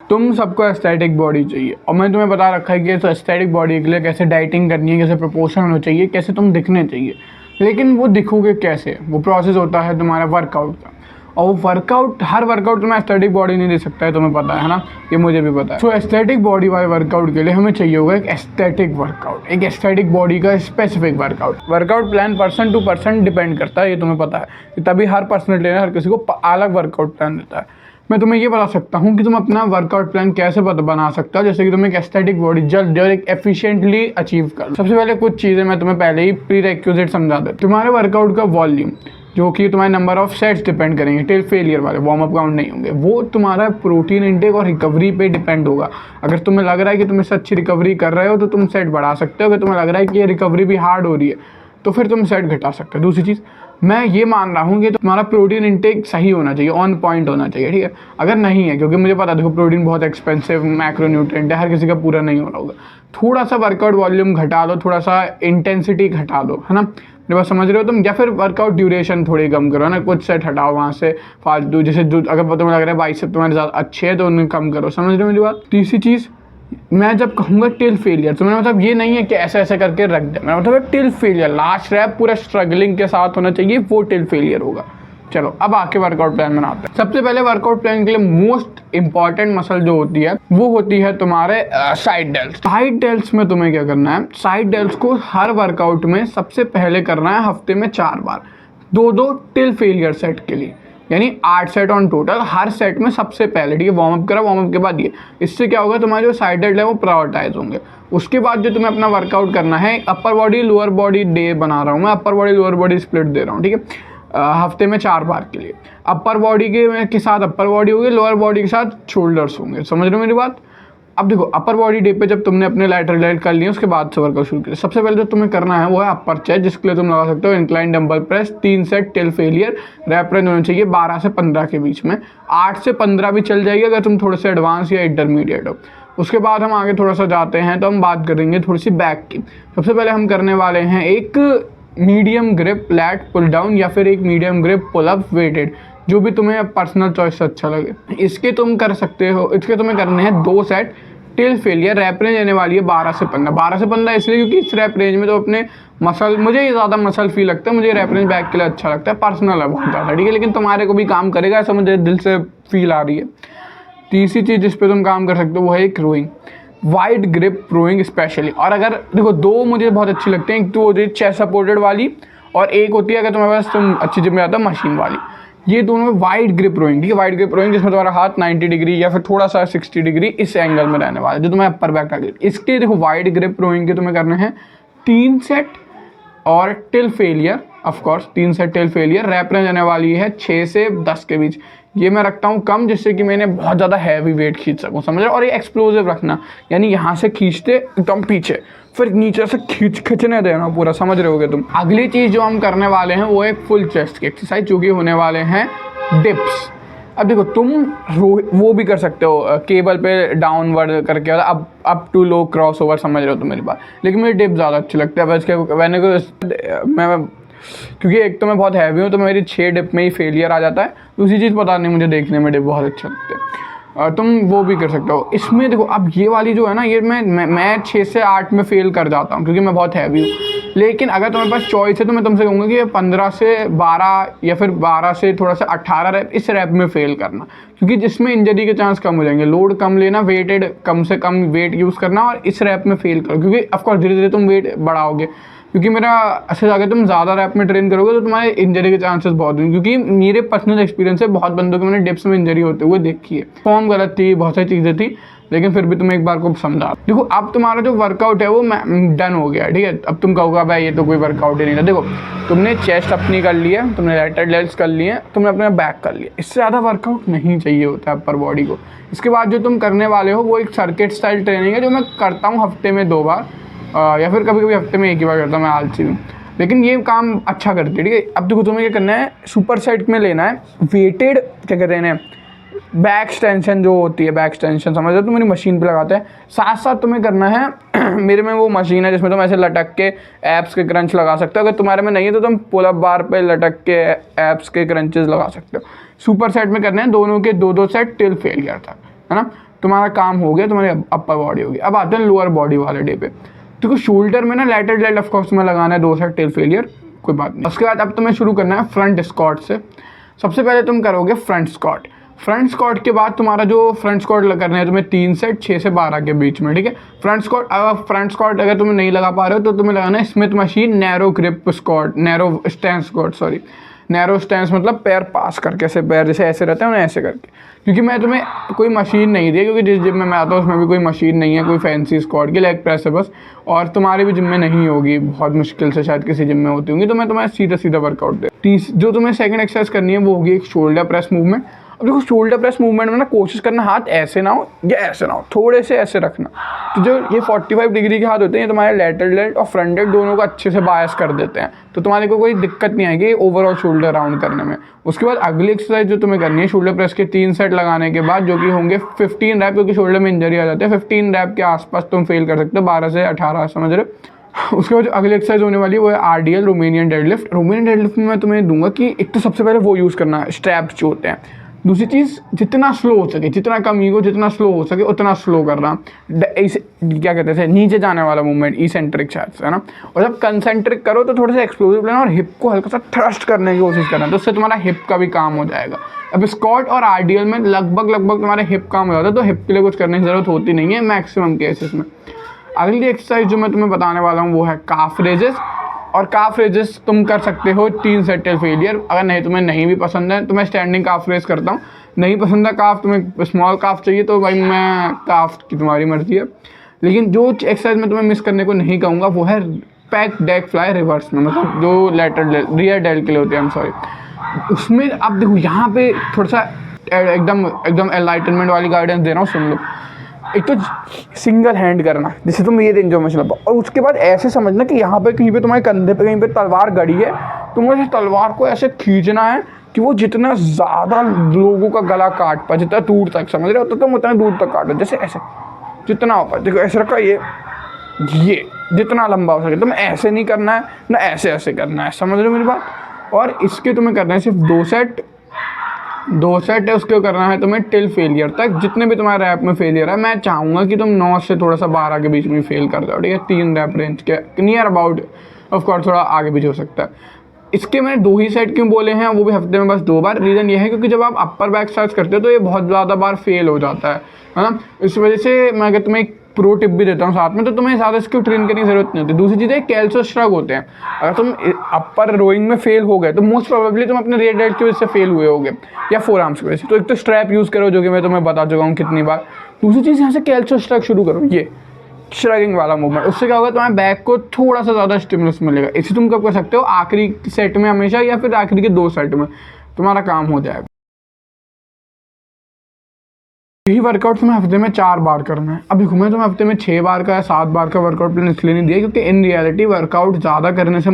तुम सबको aesthetic body चाहिए और मैंने तुम्हें बता रखा है कि तो एस्थेटिक बॉडी के लिए कैसे डाइटिंग करनी है, कैसे प्रोपोर्शन होना चाहिए, कैसे तुम दिखने चाहिए। लेकिन वो दिखोगे कैसे, वो प्रोसेस होता है तुम्हारा वर्कआउट का। और वो वर्कआउट, हर वर्कआउट तुम्हें एस्थेटिक बॉडी नहीं दे सकता है, तुम्हें पता है ना, ये मुझे भी पता है। तो एस्थेटिक बॉडी वाले वर्कआउट के लिए हमें चाहिए होगा एक एस्थेटिक वर्कआउट, एक एस्थेटिक बॉडी का specific workout plan person to person depend करता है, ये तुम्हें पता है। तभी हर पर्सनल ट्रेनर हर किसी को अलग वर्कआउट प्लान देता है। मैं तुम्हें ये बता सकता हूँ कि तुम अपना वर्कआउट प्लान कैसे बना सकते हो, जैसे कि तुम एक एस्थेटिक बॉडी जल्द और एक एफिशिएंटली अचीव कर। सबसे पहले कुछ चीज़ें मैं तुम्हें पहले ही प्रीरेक्विजिट समझा देता हूँ। तुम्हारे वर्कआउट का वॉल्यूम, जो कि तुम्हारे नंबर ऑफ सेट्स डिपेंड करेंगे, टिल फेलियर वाले वार्म अप काउंट नहीं होंगे, वो तुम्हारा प्रोटीन इंटेक और रिकवरी पे डिपेंड होगा। अगर तुम्हें लग रहा है कि तुम इससे अच्छी रिकवरी कर रहे हो तो तुम सेट बढ़ा सकते हो। अगर तुम्हें लग रहा है कि ये रिकवरी भी हार्ड हो रही है तो फिर तुम सेट घटा सकते हो। दूसरी चीज़, मैं ये मान रहा हूँ कि तुम्हारा प्रोटीन इंटेक सही होना चाहिए, ऑन पॉइंट होना चाहिए, ठीक है। अगर नहीं है, क्योंकि मुझे पता है देखो प्रोटीन बहुत एक्सपेंसिव मैक्रोन्यूट्रिएंट है, हर किसी का पूरा नहीं हो रहा होगा, थोड़ा सा वर्कआउट वॉल्यूम घटा दो, थोड़ा सा इंटेंसिटी घटा दो, है ना, मेरे बात समझ रहे हो तुम। या फिर वर्कआउट ड्यूरेशन थोड़ी कम करो ना, कुछ सेट हटाओ वहाँ से फालतू, जैसे अगर तुम्हें लग रहा है बाइसेप तुम्हारे ज़्यादा अच्छे है तो उन्हें कम करो, समझ रहे हो मेरी बात। तीसरी चीज़, मैं जब कहूँगा टिल फेलियर तो मेरा मतलब ये नहीं है कि ऐसे ऐसे करके रख दे, मेरा मतलब है टिल फेलियर, लास्ट रैप पूरा स्ट्रगलिंग के साथ होना चाहिए, वो टिल फेलियर होगा। चलो अब आके वर्कआउट प्लान बनाते हैं। सबसे पहले वर्कआउट प्लान के लिए मोस्ट इंपॉर्टेंट मसल जो होती है वो होती है तुम्हारे साइड डेल्स। साइड डेल्स में तुम्हें क्या करना है, साइड डेल्स को हर वर्कआउट में सबसे पहले करना है हफ्ते में 4 बार, 2-2 टिल फेलियर सेट के लिए, यानी 8 set on total. Her set में सबसे पहले, ठीक है, वार्म अप करा, वार्म अप के बाद ये, इससे क्या होगा, तुम्हारे जो साइड डेल्ट है वो प्रायोरिटाइज होंगे। उसके बाद जो तुम्हें अपना वर्कआउट करना है, upper body lower body day बना रहा हूँ मैं, upper body lower body split दे रहा हूँ, ठीक है, हफ्ते में 4 बार के लिए। अपर बॉडी के साथ अपर बॉडी होगी, लोअर बॉडी के साथ शोल्डर्स होंगे, समझ रहे हो मेरी बात। अब देखो अपर बॉडी डे पे जब तुमने अपने लैटरल डेल्ट कर लिए, उसके बाद से वर्कआउट शुरू किया, सबसे पहले जो तुम्हें करना है वो है अपर चेस्ट, जिसके लिए तुम लगा सकते हो incline dumbbell press 3 set till failure, rap range होना चाहिए 12 से 15 के बीच में, 8 से 15 भी चल जाएगी अगर तुम थोड़े से एडवांस या इंटरमीडिएट हो। उसके बाद हम आगे थोड़ा सा जाते हैं तो हम बात करेंगे थोड़ी सी बैक की। सबसे पहले हम करने वाले हैं एक medium grip lat pull down या फिर एक medium grip pull up weighted, जो भी तुम्हें पर्सनल चॉइस से अच्छा लगे। इसके तुम कर सकते हो, इसके तुम्हें करने हैं 2 set till failure, rap range आने वाली है 12 से 15। 12 से 15 इसलिए क्योंकि इस रैप रेंज में तो अपने मसल, मुझे ये ज़्यादा मसल फील लगता है, मुझे रैप रेंज बैक के लिए अच्छा लगता है, पर्सनल है बहुत ज़्यादा, ठीक है, लेकिन तुम्हारे को भी काम करेगा ऐसा मुझे दिल से फील आ रही है। तीसरी चीज़ जिस पर तुम काम कर सकते हो वो है एक rowing, wide grip rowing specially. और अगर देखो 2 मुझे बहुत अच्छी लगती हैं, एक तो होती है चेस्ट सपोर्टेड वाली और एक होती है अगर तुम्हारे पास तुम अच्छी जिम में आता है मशीन वाली। ये दोनों वाइड ग्रिप रोइंग, ठीक है, वाइड ग्रिप रोइंग जिसमें तुम्हारा हाथ 90 डिग्री या फिर थोड़ा सा 60 डिग्री इस एंगल में रहने वाला है, जो तुम्हें अपर बैक टारगेट। इसके देखो वाइड ग्रिप रोइंग के तुम्हें करने हैं 3 सेट और till failure, of course 3 set till failure, rap range आने वाली है 6 से 10 के बीच। ये मैं रखता हूँ कम, जिससे कि मैंने बहुत ज़्यादा हैवी वेट खींच सकूँ, समझ रहे हो। और ये एक्सप्लोसिव रखना, यानी यहाँ से खींचते एकदम पीछे, फिर नीचे से खींचने देना पूरा, समझ रहे होगे तुम। अगली चीज़ जो हम करने वाले हैं वो है फुल चेस्ट की एक्सरसाइज, जो कि होने वाले हैं डिप्स। अब देखो तुम वो भी कर सकते हो केबल पे डाउनवर्ड करके, up to low crossover, समझ रहे हो तुम मेरी बात। लेकिन मुझे डिप ज़्यादा अच्छी लगती है, मैं क्योंकि एक तो मैं बहुत हैवी हूँ तो मेरी 6 डिप में ही फेलियर आ जाता है। दूसरी चीज़ पता नहीं, मुझे देखने में डिप बहुत अच्छे लगते हैं, और तुम वो भी कर सकते हो। इसमें देखो अब ये वाली जो है ना, ये मैं 6 से 8 में फेल कर जाता हूँ क्योंकि मैं बहुत हैवी हूँ। लेकिन अगर तुम्हारे पास चॉइस है तो मैं तुमसे कहूँगा कि 15 से 12 या फिर 12 से थोड़ा सा 18 रैप, इस रैप में फेल करना, क्योंकि जिसमें इंजरी के चांस कम हो जाएंगे। लोड कम लेना, वेटेड कम से कम वेट यूज़ करना और इस रैप में फेल करो, क्योंकि ऑफकोर्स धीरे धीरे तुम वेट बढ़ाओगे, क्योंकि मेरा अच्छा अगर तुम ज़्यादा रैप में ट्रेन करोगे तो तुम्हारे इंजरी के चांसेस बहुत होंगे, क्योंकि मेरे पर्सनल एक्सपीरियंस है, बहुत बंदों के मैंने डिप्स में इंजरी होते हुए देखी है। फॉर्म गलत थी, बहुत सारी चीज़ें थी, लेकिन फिर भी तुम्हें एक बार को समझा। देखो अब तुम्हारा जो वर्कआउट है वो डन हो गया, ठीक है। अब तुम कहोगे भाई ये तो कोई वर्कआउट ही नहीं था। देखो तुमने चेस्ट अपनी कर लिया, तुमने लैटरल डेल्ट्स कर लिए, तुमने अपना बैक कर लिया, इससे ज़्यादा वर्कआउट नहीं चाहिए होता है अपर बॉडी को। इसके बाद जो तुम करने वाले हो वो एक सर्किट स्टाइल ट्रेनिंग है, जो मैं करता हूँ हफ्ते में 2 बार, या फिर कभी कभी हफ्ते में 1 ही बार करता हूँ, मैं आलसी हूँ, लेकिन ये काम अच्छा करती है, ठीक है। अब देखो तुम्हें क्या करना है, सुपर सेट में लेना है वेटेड, क्या कहते हैं, बैक एक्सटेंशन जो होती है, बैक एक्सटेंशन समझ लो, तुम मेरी मशीन पे लगाते हैं। साथ साथ तुम्हें करना है मेरे में वो मशीन है जिसमें तुम ऐसे लटक के एप्स के क्रंच लगा सकते हो। अगर तुम्हारे में नहीं है तो तुम पुल अप बार पे लटक के एप्स के क्रंचेस लगा सकते हो। सुपर सेट में करने हैं दोनों के 2-2 सेट टिल फेलियर तक, है ना। तुम्हारा काम हो गया, तुम्हारी अपर बॉडी होगी। अब आते हैं लोअर बॉडी वाले डे पे। देखो शोल्डर में ना लैटरल डेल्ट ऑफ कोर्स में लगाना है 2 सेट टिल फेलियर, कोई बात नहीं। उसके बाद अब तुम्हें शुरू करना है फ्रंट स्क्वाट से। सबसे पहले तुम करोगे फ्रंट स्क्वाट। फ्रंट स्क्वाट के बाद तुम्हारा जो फ्रंट स्क्वाट करना है तुम्हें 3 सेट 6 से 12 के बीच में, ठीक है। फ्रंट स्क्वाट अगर तुम्हें नहीं लगा पा रहे हो तो तुम्हें लगाना है Smith machine narrow grip squat, narrow stance squat, sorry narrow stance मतलब पैर पास करके, ऐसे पैर जैसे ऐसे रहते हैं उन्हें ऐसे करके। क्योंकि मैं तुम्हें कोई मशीन नहीं दी, क्योंकि जिस जिम में मैं आता हूँ उसमें भी कोई मशीन नहीं है, कोई फैंसी स्क्वाट की, लेग प्रेस है बस। और तुम्हारे भी जिम में नहीं होगी, बहुत मुश्किल से शायद किसी जिम में होती होंगी, तो मैं तुम्हें सीधा वर्कआउट दे। जो तुम्हें सेकंड एक्सरसाइज करनी है वो होगी एक शोल्डर प्रेस मूवमेंट। अब देखो शोल्डर प्रेस मूवमेंट में ना कोशिश करना हाथ ऐसे ना हो या ऐसे ना हो, थोड़े से ऐसे रखना। तो जो ये 45 डिग्री के हाथ होते हैं ये तुम्हारे लैटरल डेल्ट और फ्रंट डेल्ट दोनों को अच्छे से बायस कर देते हैं, तो तुम्हारे को कोई दिक्कत नहीं आएगी ओवरऑल शोल्डर राउंड करने में। उसके बाद अगली एक्सरसाइज जो तुम्हें करनी है शोल्डर प्रेस के 3 सेट लगाने के बाद, जो कि होंगे 15 रैप, क्योंकि शोल्डर में इंजरी आ जाती है। 15 रैप के आसपास तुम फेल कर सकते हो, 12 से 18, समझ रहे हो। उसके बाद जो अगली एक्सरसाइज होने वाली है वो है RDL, Romanian deadlift. Romanian deadlift में मैं तुम्हें दूंगा कि एक तो सबसे पहले वो यूज़ करना है, स्ट्रैप्स जो होते हैं। दूसरी चीज़ जितना स्लो हो सके, जितना कम ईगो, जितना स्लो हो सके उतना स्लो करना। क्या कहते हैं नीचे जाने वाला मूवमेंट, इसेंट्रिक शायद है ना। और जब कंसेंट्रिक करो तो थोड़ा सा एक्सप्लोसिव लेना और हिप को हल्का सा थ्रस्ट करने की कोशिश करना, तो उससे तुम्हारा हिप का भी काम हो जाएगा। अब स्क्वाट और RDL में लगभग तुम्हारे हिप काम हो जाता है, तो हिप के लिए कुछ करने की ज़रूरत होती नहीं है मैक्सिमम केसेस में। अगली एक्सरसाइज जो मैं तुम्हें बताने वाला हूँ वो है काफ रेजेस। और काफ रेजेस तुम कर सकते हो 3 सेट टिल फेलियर। अगर नहीं तुम्हें नहीं भी पसंद है तो मैं स्टैंडिंग काफ रेस करता हूँ। नहीं पसंद है काफ, तुम्हें स्मॉल काफ चाहिए तो भाई मैं काफ की तुम्हारी मर्जी है। लेकिन जो एक्सरसाइज मैं तुम्हें मिस करने को नहीं कहूँगा वो है पैक डेक फ्लाई रिवर्स में, मतलब जो लेटरल रियर डेल्ट के लिए होते हैं, I'm sorry। उसमें अब देखो यहाँ पे थोड़ा सा एकदम एनलाइटनमेंट वाली गाइडेंस दे रहा हूँ, सुन लो। एक तो सिंगल हैंड करना, जैसे तुम ये रेंज में चला पाओ, और उसके बाद ऐसे समझना कि यहाँ पे कहीं पे तुम्हारे कंधे पे कहीं पे तलवार गड़ी है, तुम्हें तलवार को ऐसे खींचना है कि वो जितना ज़्यादा लोगों का गला काट पाए, जितना दूर तक, समझ रहे हो, तो तुम उतना दूर तक काटो, जैसे ऐसे जितना हो पाए। देखो ऐसे रखा, ये जितना लंबा हो सके। तुम्हें ऐसे नहीं करना है ना ऐसे करना है, समझ रहे हो मेरी बात। और इसके तुम्हें करना है सिर्फ 2 सेट है, उसके करना है तुम्हें टिल फेलियर तक। जितने भी तुम्हारे रैप में फेलियर है, मैं चाहूँगा कि तुम 9 से थोड़ा सा 12 के बीच में फेल कर जाओ, ठीक है। 3 रैप रेंज के नियर अबाउट, ऑफकोर्स थोड़ा आगे पीछे हो सकता है। इसके मैंने 2 ही सेट क्यों बोले हैं, वो भी हफ्ते में बस 2 बार। रीज़न ये है क्योंकि जब आप अपर बैक सर्च करते हो तो ये बहुत ज़्यादा बार फेल हो जाता है ना। इस वजह से मैं अगर तुम्हें एक प्रो टिप भी देता हूँ साथ में, तो तुम्हें ज़्यादा इसको ट्रेन करने की ज़रूरत नहीं होती। दूसरी चीज़ है कैल्सो स्ट्रग होते हैं। अगर तुम अपर रोइंग में फेल हो गए तो मोस्ट प्रोबेबली तुम अपने रियर डेल्ट की वजह से फेल हुए होगे, या फोर आर्म्स की वजह से। तो एक तो स्ट्रैप यूज़ करो, जो कि मैं तुम्हें बता चुका हूँ कितनी बार। दूसरी चीज़ यहाँ से कैल्सो स्ट्रग शुरू करो, ये श्रगिंग वाला मूवमेंट। उससे क्या होगा, तुम्हारे बैक को थोड़ा सा ज़्यादा स्टिमुलस मिलेगा। इसे तुम कब कर सकते हो, आखिरी सेट में हमेशा, या फिर आखिरी के 2 सेट में तुम्हारा काम हो जाएगा। यही वर्कआउट तुम्हें हफ्ते में 4 बार करना है। अब देखो मैं तुम्हें हफ्ते में 6 बार का या 7 बार का वर्कआउट प्लान इसलिए नहीं दिया क्योंकि इन रियलिटी वर्कआउट ज़्यादा करने से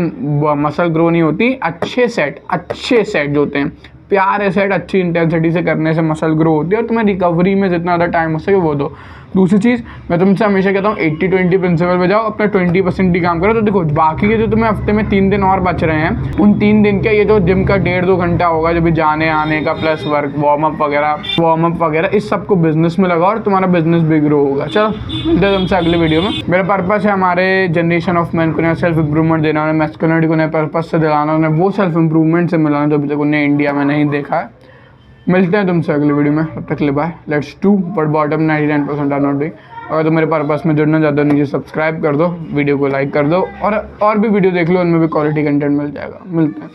मसल ग्रो नहीं होती। अच्छे सेट जो होते हैं, प्यारे सेट अच्छी इंटेंसिटी से करने से मसल ग्रो होती है, और तुम्हें रिकवरी में जितना ज़्यादा टाइम हो सके वो दो। दूसरी चीज़ मैं तुमसे हमेशा कहता हूँ 80-20 प्रिंसिपल पे जाओ, अपना 20% ही काम करो। तो देखो बाकी के जो तुम्हें हफ्ते में 3 दिन और बच रहे हैं, उन 3 दिन के ये जो जिम का 1.5-2 घंटा होगा जब भी जाने आने का, प्लस वार्म अप वगैरह, इस सब को बिजनेस में लगाओ और तुम्हारा बिजनेस भी ग्रो होगा। चलो मिलते हैं तुमसे अगले वीडियो में। मेरा पर्पस है हमारे जनरेशन ऑफ मैन को सेल्फ इंप्रूवमेंट देना, उन्हें मैस्कुलिनिटी को नए पर्पस से दिलाना, उन्हें वो सेल्फ इंप्रूवमेंट से मिलाना जो अभी तक उन्हें इंडिया में नहीं देखा है। मिलते हैं तुमसे अगली वीडियो में, तब तक के लिए bye. Let's do but bottom 99% are not doing. अगर तुम मेरे पर्पस में जुड़ना चाहते हो नीचे सब्सक्राइब कर दो, वीडियो को लाइक कर दो, और भी वीडियो देख लो, उनमें भी क्वालिटी कंटेंट मिल जाएगा। मिलते हैं।